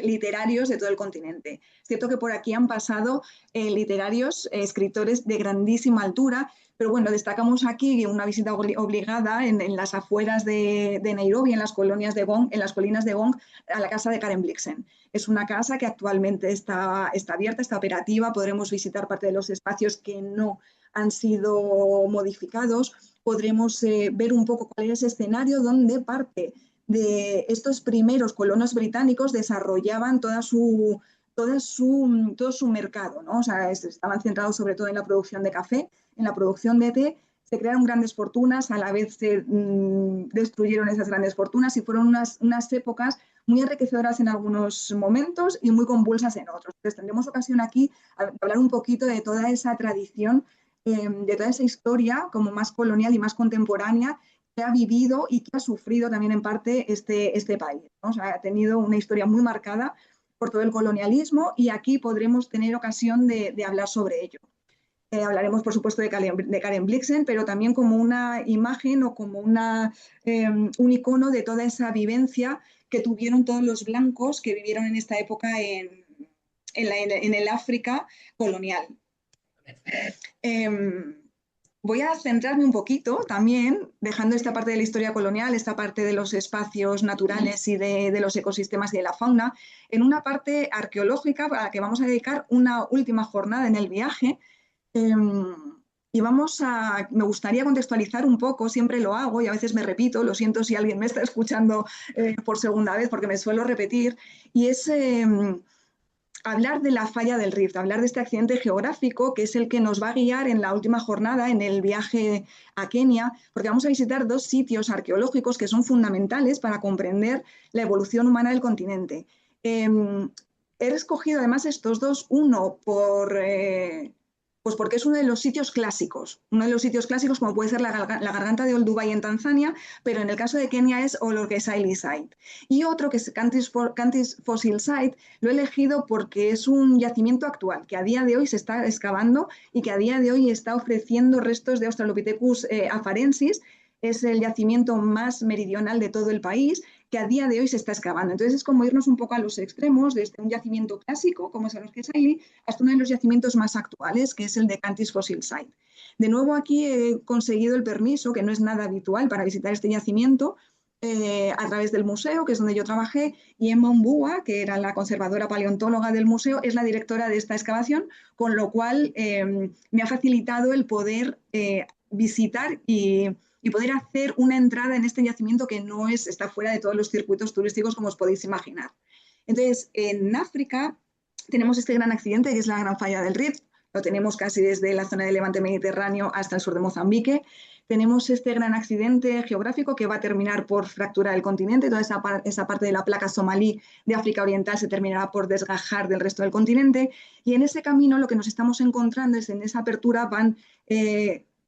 literarios de todo el continente. Es cierto que por aquí han pasado literarios, escritores de grandísima altura, pero bueno, destacamos aquí una visita obligada en las afueras de Nairobi, en las colinas de Gong, a la casa de Karen Blixen. Es una casa que actualmente está abierta, está operativa, podremos visitar parte de los espacios que no han sido modificados, podremos ver un poco cuál es ese escenario donde parte de estos primeros colonos británicos desarrollaban todo su mercado, ¿no? O sea, estaban centrados sobre todo en la producción de café, en la producción de té. Se crearon grandes fortunas, a la vez se destruyeron esas grandes fortunas, y fueron unas épocas muy enriquecedoras en algunos momentos y muy convulsas en otros. Entonces tendremos ocasión aquí de hablar un poquito de toda esa tradición, de toda esa historia como más colonial y más contemporánea que ha vivido y que ha sufrido también en parte este país, ¿no? O sea, ha tenido una historia muy marcada por todo el colonialismo, y aquí podremos tener ocasión de hablar sobre ello. Hablaremos, por supuesto, de Karen Blixen, pero también como una imagen o como un icono de toda esa vivencia que tuvieron todos los blancos que vivieron en esta época en el África colonial. Voy a centrarme un poquito también, dejando esta parte de la historia colonial, esta parte de los espacios naturales y de los ecosistemas y de la fauna, en una parte arqueológica a la que vamos a dedicar una última jornada en el viaje. Y me gustaría contextualizar un poco, siempre lo hago y a veces me repito, lo siento si alguien me está escuchando por segunda vez porque me suelo repetir, y es hablar de la falla del Rift, hablar de este accidente geográfico que es el que nos va a guiar en la última jornada en el viaje a Kenia, porque vamos a visitar dos sitios arqueológicos que son fundamentales para comprender la evolución humana del continente. He escogido además estos dos, uno pues porque es uno de los sitios clásicos, como puede ser la garganta de Olduvai en Tanzania, pero en el caso de Kenia es Olorgesailie Site. Y otro que es Cantis Fossil Site, lo he elegido porque es un yacimiento actual que a día de hoy se está excavando y que a día de hoy está ofreciendo restos de Australopithecus afarensis. Es el yacimiento más meridional de todo el país, que a día de hoy se está excavando. Entonces es como irnos un poco a los extremos, desde un yacimiento clásico, como es Olorgesailie, hasta uno de los yacimientos más actuales, que es el de Cantis Fossil Site. De nuevo aquí he conseguido el permiso, que no es nada habitual para visitar este yacimiento, a través del museo, que es donde yo trabajé, y Emma Mbua, que era la conservadora paleontóloga del museo, es la directora de esta excavación, con lo cual me ha facilitado el poder visitar y poder hacer una entrada en este yacimiento que no está fuera de todos los circuitos turísticos, como os podéis imaginar. Entonces, en África tenemos este gran accidente, que es la Gran Falla del Rift. Lo tenemos casi desde la zona del Levante Mediterráneo hasta el sur de Mozambique. Tenemos este gran accidente geográfico que va a terminar por fracturar el continente. Toda esa parte de la placa somalí de África Oriental se terminará por desgajar del resto del continente. Y en ese camino lo que nos estamos encontrando es, en esa apertura van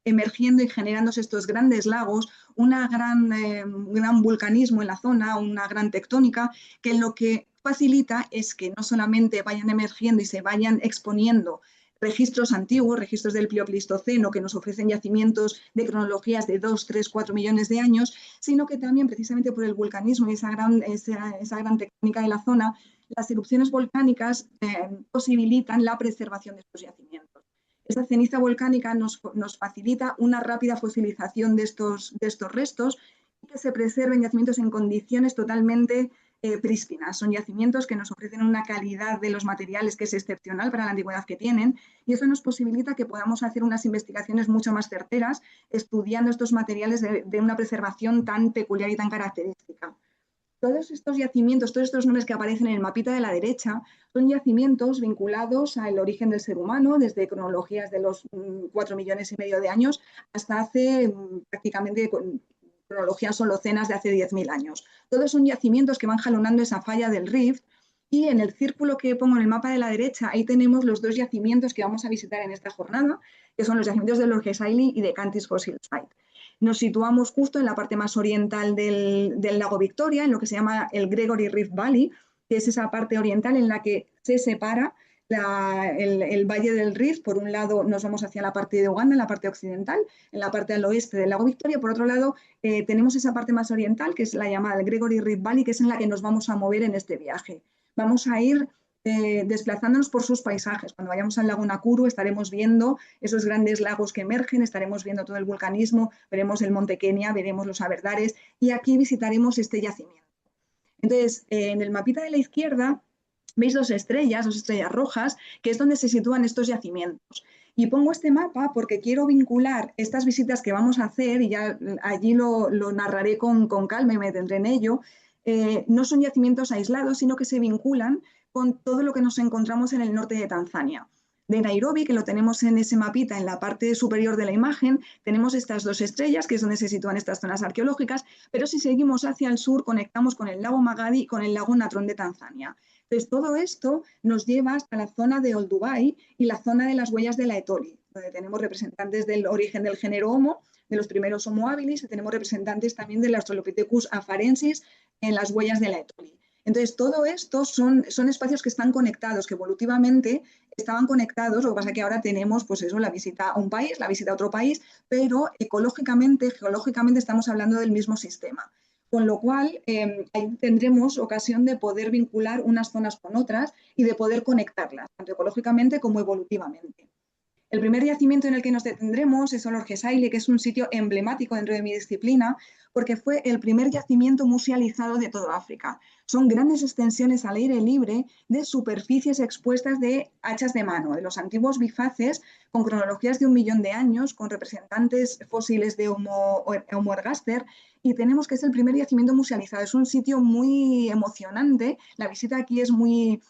emergiendo y generándose estos grandes lagos, un gran vulcanismo en la zona, una gran tectónica, que lo que facilita es que no solamente vayan emergiendo y se vayan exponiendo registros antiguos, registros del Pleistoceno, que nos ofrecen yacimientos de cronologías de 2, 3, 4 millones de años, sino que también, precisamente por el vulcanismo y esa gran tectónica de la zona, las erupciones volcánicas posibilitan la preservación de estos yacimientos. Esta ceniza volcánica nos facilita una rápida fosilización de estos restos, y que se preserven yacimientos en condiciones totalmente prístinas. Son yacimientos que nos ofrecen una calidad de los materiales que es excepcional para la antigüedad que tienen, y eso nos posibilita que podamos hacer unas investigaciones mucho más certeras estudiando estos materiales de una preservación tan peculiar y tan característica. Todos estos yacimientos, todos estos nombres que aparecen en el mapita de la derecha, son yacimientos vinculados al origen del ser humano, desde cronologías de los 4,5 millones de años hasta hace prácticamente cronologías holocenas de hace 10.000 años. Todos son yacimientos que van jalonando esa falla del Rift, y en el círculo que pongo en el mapa de la derecha, ahí tenemos los 2 yacimientos que vamos a visitar en esta jornada, que son los yacimientos de Lord Isle y de Cantis Fossil Site. Nos situamos justo en la parte más oriental del lago Victoria, en lo que se llama el Gregory Rift Valley, que es esa parte oriental en la que se separa el Valle del Rift. Por un lado nos vamos hacia la parte de Uganda, en la parte occidental, en la parte al oeste del lago Victoria. Por otro lado, tenemos esa parte más oriental, que es la llamada el Gregory Rift Valley, que es en la que nos vamos a mover en este viaje. Vamos a ir desplazándonos por sus paisajes. Cuando vayamos al lago Nakuru estaremos viendo esos grandes lagos que emergen, estaremos viendo todo el vulcanismo, veremos el monte Kenia, veremos los Aberdares, y aquí visitaremos este yacimiento. Entonces, en el mapita de la izquierda veis 2 estrellas rojas, que es donde se sitúan estos yacimientos. Y pongo este mapa porque quiero vincular estas visitas que vamos a hacer, y ya allí lo narraré con calma y me detendré en ello. No son yacimientos aislados, sino que se vinculan con todo lo que nos encontramos en el norte de Tanzania. De Nairobi, que lo tenemos en ese mapita en la parte superior de la imagen, tenemos estas 2 estrellas, que es donde se sitúan estas zonas arqueológicas, pero si seguimos hacia el sur conectamos con el lago Magadi y con el lago Natron de Tanzania. Entonces, todo esto nos lleva hasta la zona de Olduvai y la zona de las huellas de la Etoli, donde tenemos representantes del origen del género Homo, de los primeros Homo habilis, y tenemos representantes también del Australopithecus afarensis en las huellas de la Etoli. Entonces, todo esto son espacios que están conectados, que evolutivamente estaban conectados. Lo que pasa es que ahora tenemos, pues eso, la visita a un país, la visita a otro país, pero ecológicamente, geológicamente estamos hablando del mismo sistema. Con lo cual, ahí tendremos ocasión de poder vincular unas zonas con otras y de poder conectarlas, tanto ecológicamente como evolutivamente. El primer yacimiento en el que nos detendremos es Olorgesailie, que es un sitio emblemático dentro de mi disciplina, porque fue el primer yacimiento musealizado de toda África. Son grandes extensiones al aire libre de superficies expuestas de hachas de mano, de los antiguos bifaces, con cronologías de 1 millón de años, con representantes fósiles de Homo ergaster, y tenemos que es el primer yacimiento musealizado. Es un sitio muy emocionante. La visita aquí es muy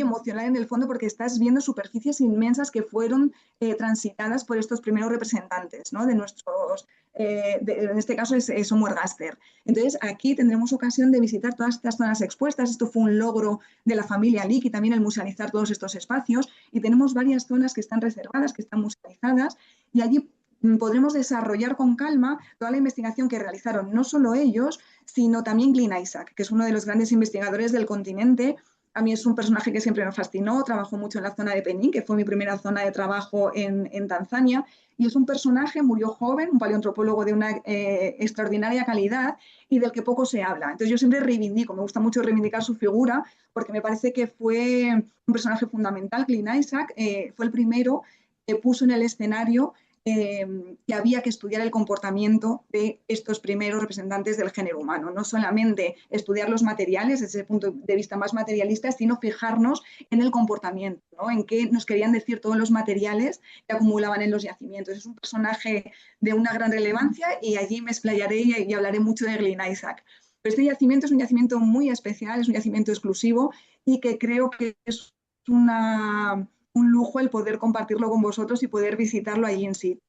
emocional en el fondo, porque estás viendo superficies inmensas que fueron transitadas por estos primeros representantes, ¿no? De nuestros, en este caso es Homo ergaster. Entonces aquí tendremos ocasión de visitar todas estas zonas expuestas. Esto fue un logro de la familia Leakey también, el musealizar todos estos espacios, y tenemos varias zonas que están reservadas, que están musealizadas, y allí podremos desarrollar con calma toda la investigación que realizaron no solo ellos, sino también Glyn Isaac, que es uno de los grandes investigadores del continente. A mí es un personaje que siempre me fascinó. Trabajó mucho en la zona de Penín, que fue mi primera zona de trabajo en Tanzania, y es un personaje, murió joven, un paleoantropólogo de una extraordinaria calidad y del que poco se habla. Entonces yo siempre reivindico, me gusta mucho reivindicar su figura, porque me parece que fue un personaje fundamental. Glyn Isaac fue el primero que puso en el escenario que había que estudiar el comportamiento de estos primeros representantes del género humano. No solamente estudiar los materiales desde el punto de vista más materialista, sino fijarnos en el comportamiento, ¿no? En qué nos querían decir todos los materiales que acumulaban en los yacimientos. Es un personaje de una gran relevancia, y allí me explayaré y hablaré mucho de Glyn Isaac. Pero este yacimiento es un yacimiento muy especial, es un yacimiento exclusivo, y que creo que es un lujo el poder compartirlo con vosotros y poder visitarlo allí en situ.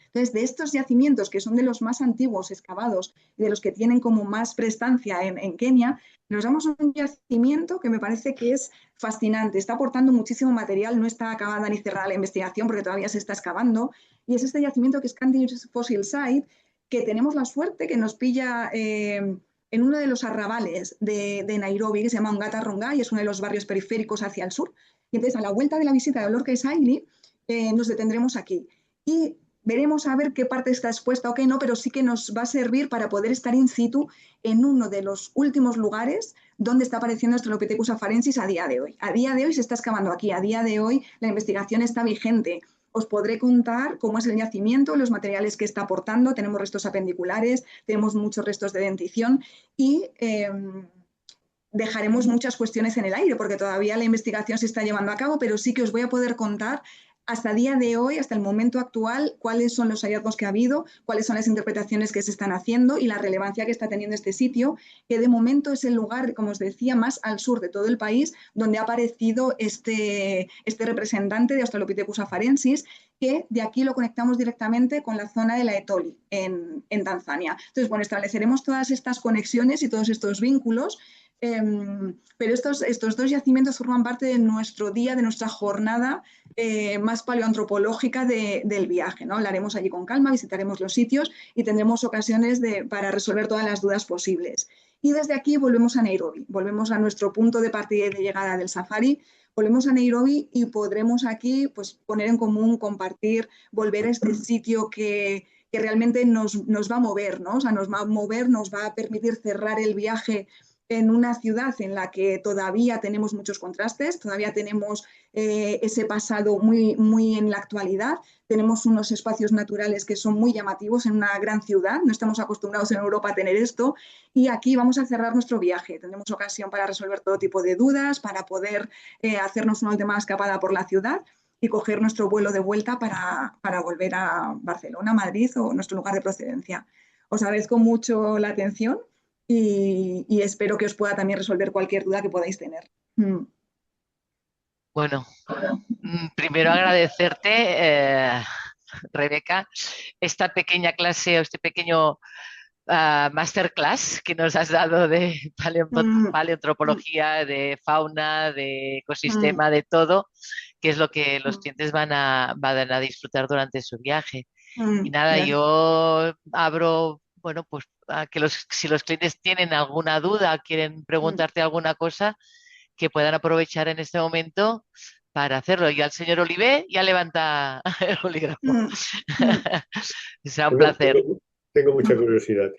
Entonces, de estos yacimientos, que son de los más antiguos excavados y de los que tienen como más prestancia en Kenia, nos damos un yacimiento que me parece que es fascinante. Está aportando muchísimo material, no está acabada ni cerrada la investigación porque todavía se está excavando, y es este yacimiento que es Cantis Fossil Site, que tenemos la suerte que nos pilla en uno de los arrabales de Nairobi, que se llama Ongata Rongai, es uno de los barrios periféricos hacia el sur. Y entonces, a la vuelta de la visita de Olorgesailie, nos detendremos aquí y veremos a ver qué parte está expuesta o qué no, pero sí que nos va a servir para poder estar in situ en uno de los últimos lugares donde está apareciendo Australopithecus afarensis a día de hoy. A día de hoy se está excavando aquí, a día de hoy la investigación está vigente. Os podré contar cómo es el yacimiento, los materiales que está aportando. Tenemos restos apendiculares, tenemos muchos restos de dentición, y dejaremos muchas cuestiones en el aire porque todavía la investigación se está llevando a cabo, pero sí que os voy a poder contar hasta el día de hoy, hasta el momento actual, cuáles son los hallazgos que ha habido, cuáles son las interpretaciones que se están haciendo y la relevancia que está teniendo este sitio, que de momento es el lugar, como os decía, más al sur de todo el país, donde ha aparecido este representante de Australopithecus afarensis, que de aquí lo conectamos directamente con la zona de la Etoli, en Tanzania. Entonces, bueno, estableceremos todas estas conexiones y todos estos vínculos. Pero estos dos yacimientos forman parte de nuestro día, de nuestra jornada más paleoantropológica del viaje, ¿no? Hablaremos allí con calma, visitaremos los sitios y tendremos ocasiones para resolver todas las dudas posibles. Y desde aquí volvemos a Nairobi, volvemos a nuestro punto de partida y de llegada del safari, volvemos a Nairobi y podremos aquí pues, poner en común, compartir, volver a este sitio que realmente nos va a mover, ¿no? O sea, nos va a mover, nos va a permitir cerrar el viaje en una ciudad en la que todavía tenemos muchos contrastes, todavía tenemos ese pasado muy en la actualidad, tenemos unos espacios naturales que son muy llamativos en una gran ciudad, no estamos acostumbrados en Europa a tener esto, y aquí vamos a cerrar nuestro viaje. Tendremos ocasión para resolver todo tipo de dudas, para poder hacernos una última escapada por la ciudad y coger nuestro vuelo de vuelta para volver a Barcelona, Madrid o nuestro lugar de procedencia. Os agradezco mucho la atención. Y espero que os pueda también resolver cualquier duda que podáis tener. Bueno, primero agradecerte, Rebeca, esta pequeña clase o este pequeño masterclass que nos has dado de paleoantropología, de fauna, de ecosistema, de todo, que es lo que los clientes van a disfrutar durante su viaje. Y nada, Gracias. yo abro, bueno, pues si los clientes tienen alguna duda, quieren preguntarte alguna cosa, que puedan aprovechar en este momento para hacerlo. Y al señor Olivé ya levanta el bolígrafo. Será un placer. Tengo mucha curiosidad.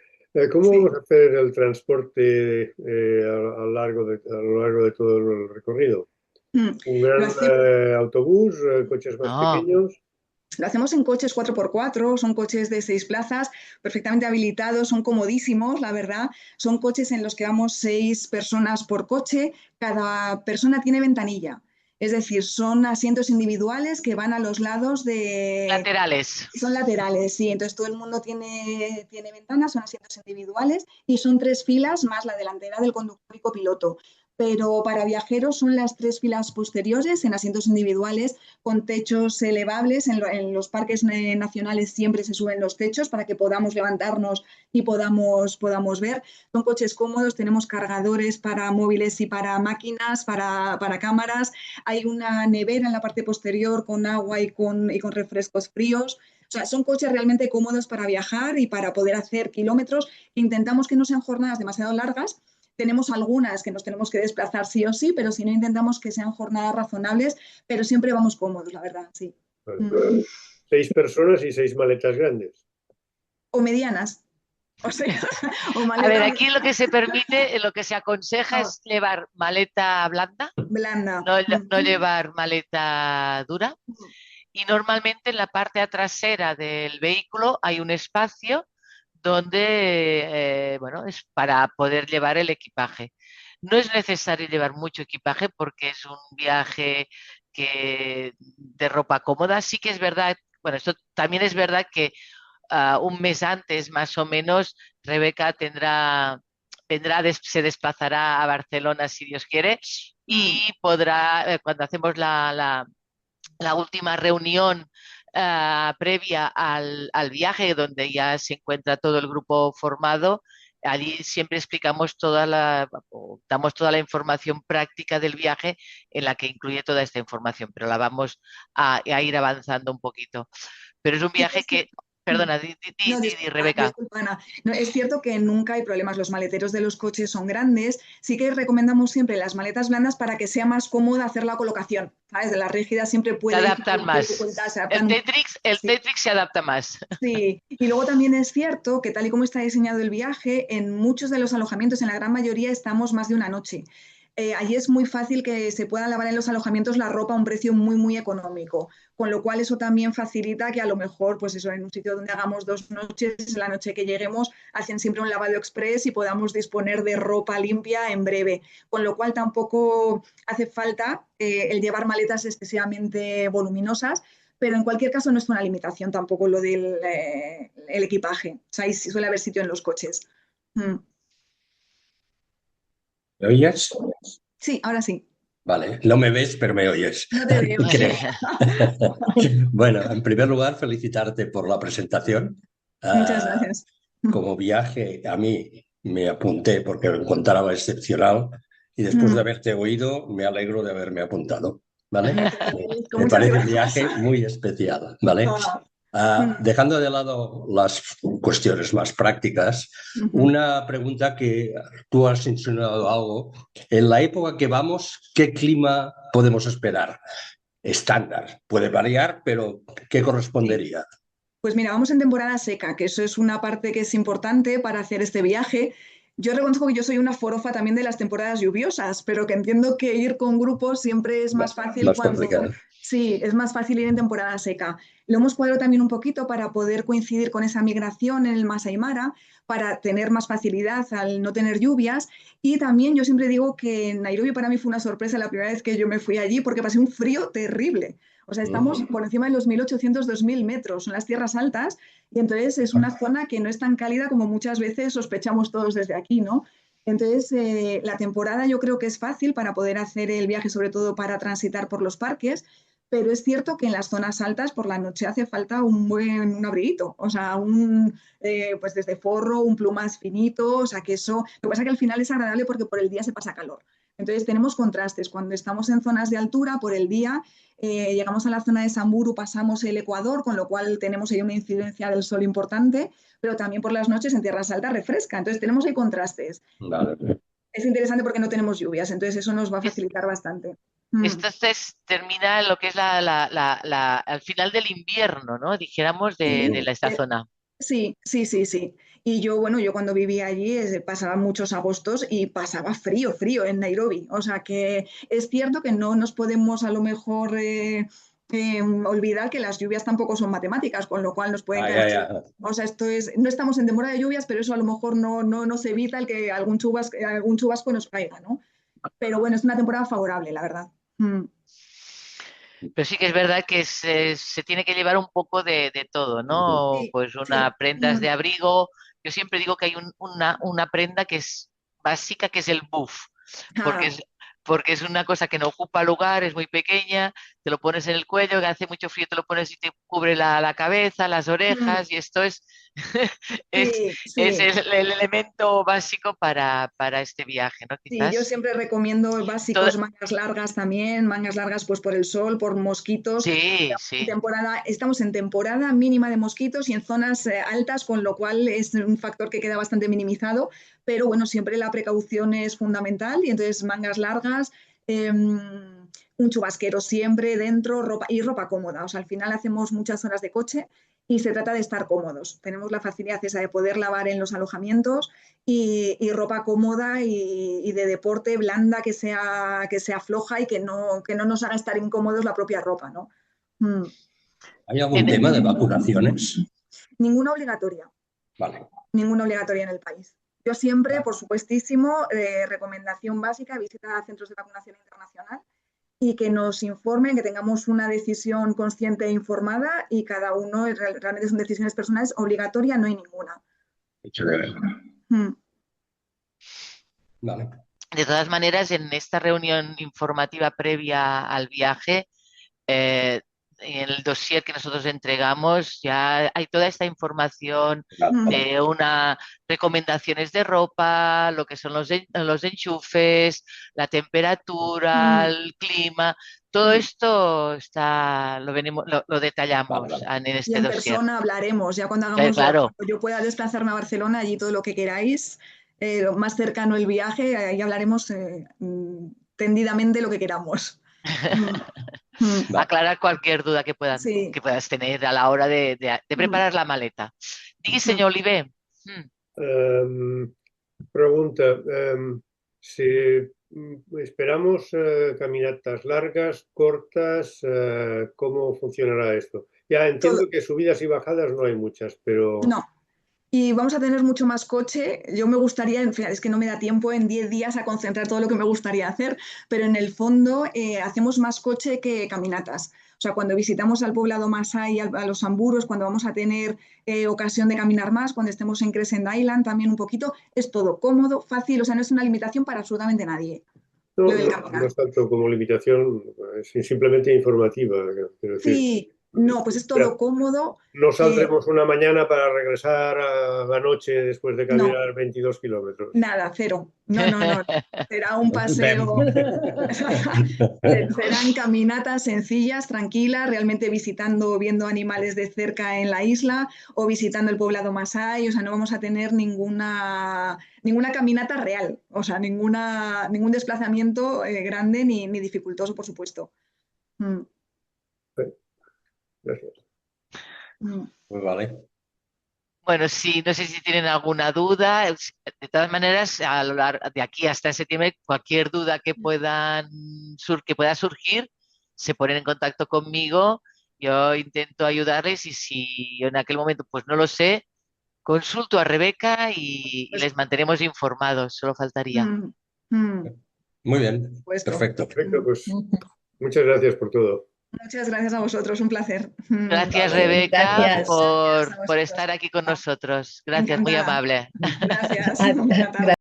¿Cómo vamos a hacer el transporte a lo largo de todo el recorrido? ¿Un gran autobús, coches más pequeños? Lo hacemos en coches 4x4, son coches de 6 plazas, perfectamente habilitados, son comodísimos, la verdad. Son coches en los que vamos 6 personas por coche, cada persona tiene ventanilla. Es decir, son asientos individuales que van a los lados de... Laterales. Son laterales, sí. Entonces todo el mundo tiene ventanas, son asientos individuales y son 3 filas más la delantera del conductor y copiloto. Pero para viajeros son las 3 filas posteriores en asientos individuales con techos elevables. En los parques nacionales siempre se suben los techos para que podamos levantarnos y podamos ver. Son coches cómodos, tenemos cargadores para móviles y para máquinas, para cámaras. Hay una nevera en la parte posterior con agua y con refrescos fríos. O sea, son coches realmente cómodos para viajar y para poder hacer kilómetros. Intentamos que no sean jornadas demasiado largas. Tenemos algunas que nos tenemos que desplazar sí o sí, pero si no intentamos que sean jornadas razonables, pero siempre vamos cómodos, la verdad, sí. Bueno, 6 personas y 6 maletas grandes. O medianas. O sea, o maletas... A ver, aquí lo que se permite, lo que se aconseja es llevar maleta blanda, no llevar maleta dura. Y normalmente en la parte trasera del vehículo hay un espacio donde, bueno, es para poder llevar el equipaje. No es necesario llevar mucho equipaje porque es un viaje de ropa cómoda. Sí que es verdad, bueno, esto también es verdad que un mes antes, más o menos, Rebeca se desplazará a Barcelona, si Dios quiere, y podrá, cuando hacemos la última reunión previa al viaje, donde ya se encuentra todo el grupo formado, allí siempre explicamos damos toda la información práctica del viaje, en la que incluye toda esta información, pero la vamos a ir avanzando un poquito. Pero es un viaje que... Perdona, Rebeca. Disculpa, Ana. No, es cierto que nunca hay problemas. Los maleteros de los coches son grandes. Sí que recomendamos siempre las maletas blandas para que sea más cómoda hacer la colocación. ¿Sabes? De las rígidas siempre puede... Se adaptan más. El Tetrix se adapta más. Sí. Y luego también es cierto que tal y como está diseñado el viaje, en muchos de los alojamientos, en la gran mayoría, estamos más de una noche. allí es muy fácil que se pueda lavar en los alojamientos la ropa a un precio muy, muy económico, con lo cual eso también facilita que a lo mejor, pues eso, en un sitio donde hagamos 2 noches, la noche que lleguemos, hacen siempre un lavado express y podamos disponer de ropa limpia en breve, con lo cual tampoco hace falta el llevar maletas excesivamente voluminosas, pero en cualquier caso no es una limitación tampoco lo del el equipaje. O sea, ahí sí suele haber sitio en los coches. Mm. ¿Me oyes? Sí, ahora sí. Vale, no me ves, pero me oyes. No te veo. Creo. Bueno, en primer lugar, felicitarte por la presentación. Muchas gracias. Como viaje, a mí me apunté porque lo encontraba excepcional y después de Mm. haberte oído, me alegro de haberme apuntado. ¿Vale? Me Muchas parece un gracias. viaje muy especial. ¿Vale? Mm. Dejando de lado las cuestiones más prácticas, Ujú. una pregunta que tú has insinuado algo. En la época que vamos, ¿qué clima podemos esperar? Estándar. Puede variar, pero ¿qué Sí. correspondería? Pues mira, vamos en temporada seca, que eso es una parte que es importante para hacer este viaje. Yo reconozco que yo soy una forofa también de las temporadas lluviosas, pero que entiendo que ir con grupos siempre es más fácil Más cuando... complicado. Sí, es más fácil ir en temporada seca. Lo hemos cuadrado también un poquito para poder coincidir con esa migración en el Masai Mara, para tener más facilidad al no tener lluvias. Y también yo siempre digo que Nairobi para mí fue una sorpresa la primera vez que yo me fui allí porque pasé un frío terrible. O sea, estamos por encima de los 1.800, 2.000 metros, son las tierras altas, y entonces es una zona que no es tan cálida como muchas veces sospechamos todos desde aquí, ¿no? Entonces, la temporada yo creo que es fácil para poder hacer el viaje, sobre todo para transitar por los parques, pero es cierto que en las zonas altas por la noche hace falta un abriguito, o sea, pues desde forro, un plumas finito, o sea, que eso, lo que pasa es que al final es agradable porque por el día se pasa calor. Entonces tenemos contrastes. Cuando estamos en zonas de altura, por el día, llegamos a la zona de Samburu, pasamos el Ecuador, con lo cual tenemos ahí una incidencia del sol importante, pero también por las noches en tierras altas refresca. Entonces tenemos ahí contrastes. Vale. Es interesante porque no tenemos lluvias, entonces eso nos va a Es- facilitar bastante. Mm. Entonces termina lo que es al final del invierno, ¿no? Dijéramos de Sí, esta zona. sí, sí, sí, sí. Y yo, bueno, yo cuando vivía allí pasaba muchos agostos y pasaba frío, frío en Nairobi. O sea que es cierto que no nos podemos a lo mejor olvidar que las lluvias tampoco son matemáticas, con lo cual nos pueden caer. Ya. O sea, no estamos en temporada de lluvias, pero eso a lo mejor no nos evita el que algún chubasco nos caiga, ¿no? Pero bueno, es una temporada favorable, la verdad. Mm. Pero sí que es verdad que se tiene que llevar un poco de todo, ¿no? Sí, Pues sí. una prendas Mm. de abrigo. Yo siempre digo que hay una prenda que es básica, que es el buff, porque Ah, es, porque es una cosa que no ocupa lugar, es muy pequeña, te lo pones en el cuello, que hace mucho frío, te lo pones y te cubre la cabeza, las mm. orejas, y esto es, es, Sí, es sí. el elemento básico para este viaje, ¿no? Sí, yo Quizás. siempre recomiendo Todo- básicos, mangas largas también, mangas largas pues por el sol, por mosquitos. sí, sí. Estamos en temporada mínima de mosquitos y en zonas altas, con lo cual es un factor que queda bastante minimizado, pero bueno, siempre la precaución es fundamental y entonces mangas largas, un chubasquero siempre dentro ropa cómoda. O sea, al final hacemos muchas horas de coche y se trata de estar cómodos. Tenemos la facilidad esa de poder lavar en los alojamientos y ropa cómoda y de deporte blanda que sea floja y que no nos haga estar incómodos la propia ropa, ¿no? Mm. ¿Hay algún Tiene- tema de vacunaciones? Ninguna obligatoria, Vale. ninguna obligatoria en el país. Yo siempre, por supuestísimo, recomendación básica, visita a centros de vacunación internacional y que nos informen, que tengamos una decisión consciente e informada y cada uno, realmente son decisiones personales, obligatoria no hay ninguna. Hecho de ver. Mm. Vale. De todas maneras, en esta reunión informativa previa al viaje, eh, en el dossier que nosotros entregamos, ya hay toda esta información Vale. de recomendaciones de ropa, lo que son los enchufes, la temperatura, Mm. el clima, todo Mm. esto lo Vale, detallamos vale. en Y este en dossier. persona hablaremos, ya Claro. cuando yo pueda desplazarme a Barcelona, allí todo lo que queráis, lo más cercano el viaje, ahí hablaremos tendidamente lo que queramos. Mm. Mm. Vale. Aclarar cualquier duda Sí. que puedas tener a la hora de Mm. preparar la maleta. Diga, Mm. señor Olivé. Em, pregunta, si esperamos caminatas largas, cortas, ¿cómo funcionará esto? Ya entiendo Todo. que subidas y bajadas no hay muchas, pero No. Y vamos a tener mucho más coche. Yo me gustaría, en fin, es que no me da tiempo en 10 días a concentrar todo lo que me gustaría hacer, pero en el fondo hacemos más coche que caminatas. O sea, cuando visitamos al poblado Masái, a los Samburos, cuando vamos a tener ocasión de caminar más, cuando estemos en Crescent Island también un poquito, es todo cómodo, fácil, o sea, no es una limitación para absolutamente nadie, no, lo del no caminar. es tanto como limitación, es simplemente informativa, quiero decir. Sí, no, pues es todo cómodo. No eh, saldremos una mañana para regresar a la noche después de no, caminar 22 kilómetros. nada, cero. No, no, no. Será un Bem. paseo. Serán caminatas sencillas, tranquilas, realmente visitando, viendo animales de cerca en la isla o visitando el poblado Masái. O sea, no vamos a tener ninguna caminata real, o sea, ningún desplazamiento grande ni dificultoso, por supuesto. Mm, Gracias. mm. Pues vale. Bueno, sí, no sé si tienen alguna duda. De todas maneras, a lo largo de aquí hasta septiembre, cualquier duda que que pueda surgir, se ponen en contacto conmigo. Yo intento ayudarles y si en aquel momento pues no lo sé, consulto a Rebeca y Pues, les mantenemos informados. Solo faltaría. mm, mm, Muy bien, puesto. perfecto. Perfecto, pues muchas gracias por todo. Muchas gracias a vosotros, un placer. Gracias, Vale. Rebeca, Gracias. Gracias a por vosotros. estar aquí con nosotros. Gracias, muy Encantada. amable. Gracias. Ah, Buena tarde.